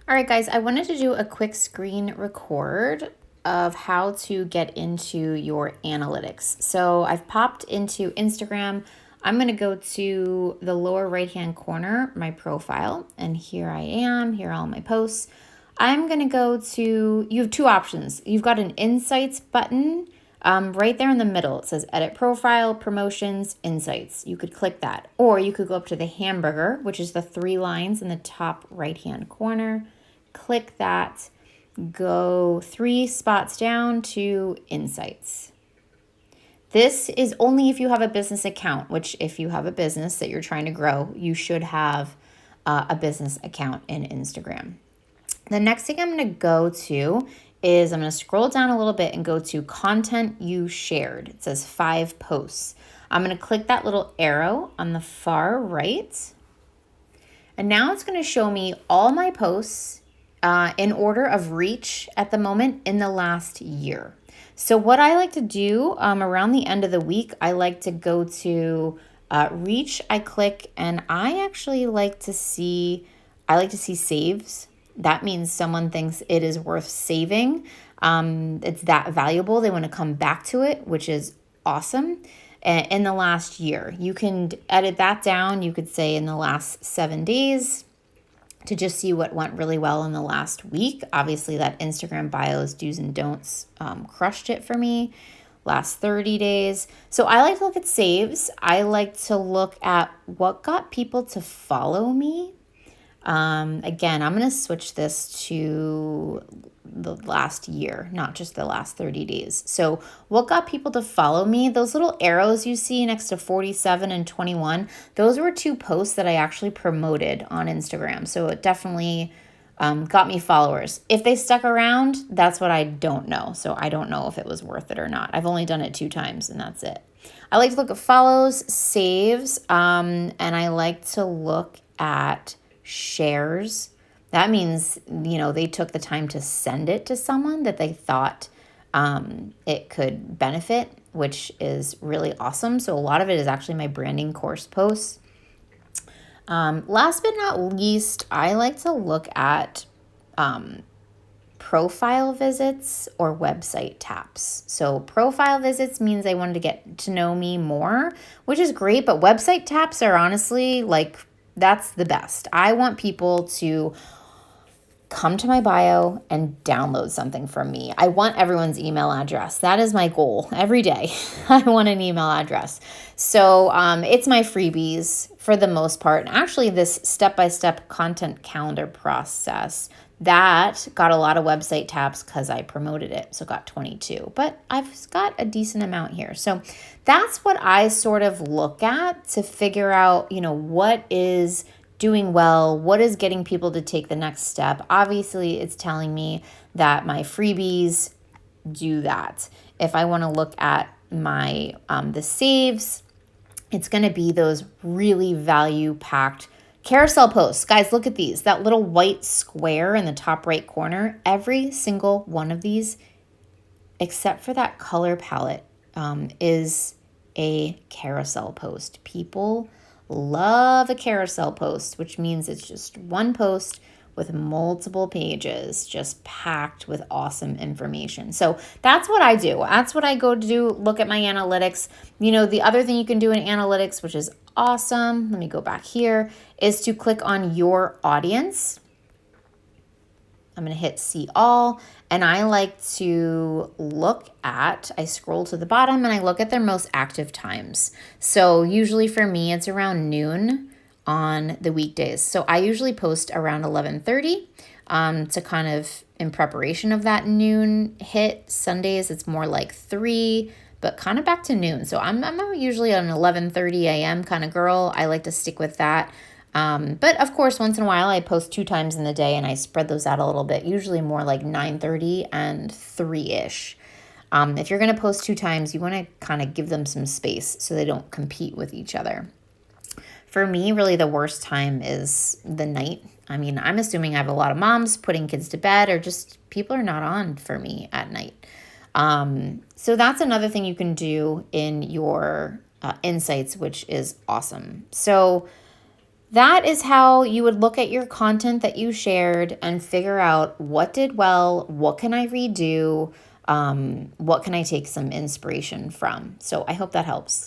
All right, guys, I wanted to do a quick screen record of how to get into your analytics. So I've popped into Instagram. I'm going to go to the lower right-hand corner, my profile, and here I am. Here are all my posts. I'm going to go to, you have two options. You've got an Insights button right there in the middle. It says Edit Profile, Promotions, Insights. You could click that. Or you could go up to the hamburger, which is the 3 lines in the top right-hand corner. Click that, go 3 spots down to Insights. This is only if you have a business account, which if you have a business that you're trying to grow, you should have a business account in Instagram. The next thing I'm going to go to is I'm going to scroll down a little bit and go to content you shared. It says 5 posts. I'm going to click that little arrow on the far right. And now it's going to show me all my posts in order of reach at the moment in the last year. So what I like to do around the end of the week, I like to go to reach. I click and I actually like to see saves. That means someone thinks it is worth saving. It's that valuable. They want to come back to it, which is awesome. In the last year, you can edit that down. You could say in the last 7 days to just see what went really well in the last week. Obviously, that Instagram bios, do's and don'ts crushed it for me. Last 30 days. So I like to look at saves. I like to look at what got people to follow me. Again, I'm going to switch this to the last year, not just the last 30 days. So what got people to follow me? Those little arrows you see next to 47 and 21, those were 2 posts that I actually promoted on Instagram. So it definitely got me followers. If they stuck around, that's what I don't know. So I don't know if it was worth it or not. I've only done it 2 times and that's it. I like to look at follows, saves, and I like to look at shares. That means, they took the time to send it to someone that they thought it could benefit, which is really awesome. So a lot of it is actually my branding course posts. Last but not least, I like to look at profile visits or website taps. So profile visits means they wanted to get to know me more, which is great, but website taps are honestly that's the best. I want people to come to my bio and download something from me. I want everyone's email address. That is my goal every day. I want an email address. So it's my freebies for the most part. And actually, this step-by-step content calendar process, that got a lot of website taps because I promoted it. So got 22, but I've got a decent amount here. So that's what I sort of look at to figure out, what is doing well, what is getting people to take the next step. Obviously, it's telling me that my freebies do that. If I want to look at my the saves, it's going to be those really value-packed carousel posts. Guys, look at these. That little white square in the top right corner, every single one of these, except for that color palette, is a carousel post. People love a carousel post, which means it's just one post with multiple pages, just packed with awesome information. So that's what I do. That's what I go to do, look at my analytics. The other thing you can do in analytics, which is awesome, let me go back here, is to click on your audience. I'm going to hit see all, and I like to I scroll to the bottom and I look at their most active times. So usually for me, it's around noon on the weekdays. So I usually post around 11:30 to kind of in preparation of that noon hit. Sundays, it's more like 3, but kind of back to noon. So I'm usually an 11:30 a.m. kind of girl. I like to stick with that. But of course, once in a while, I post 2 times in the day and I spread those out a little bit, usually more like 9:30 and 3-ish. If you're going to post 2 times, you want to kind of give them some space so they don't compete with each other. For me, really the worst time is the night. I'm assuming I have a lot of moms putting kids to bed or just people are not on for me at night. So that's another thing you can do in your insights, which is awesome. So That is how you would look at your content that you shared and figure out what did well, what can I redo, what can I take some inspiration from. So I hope that helps.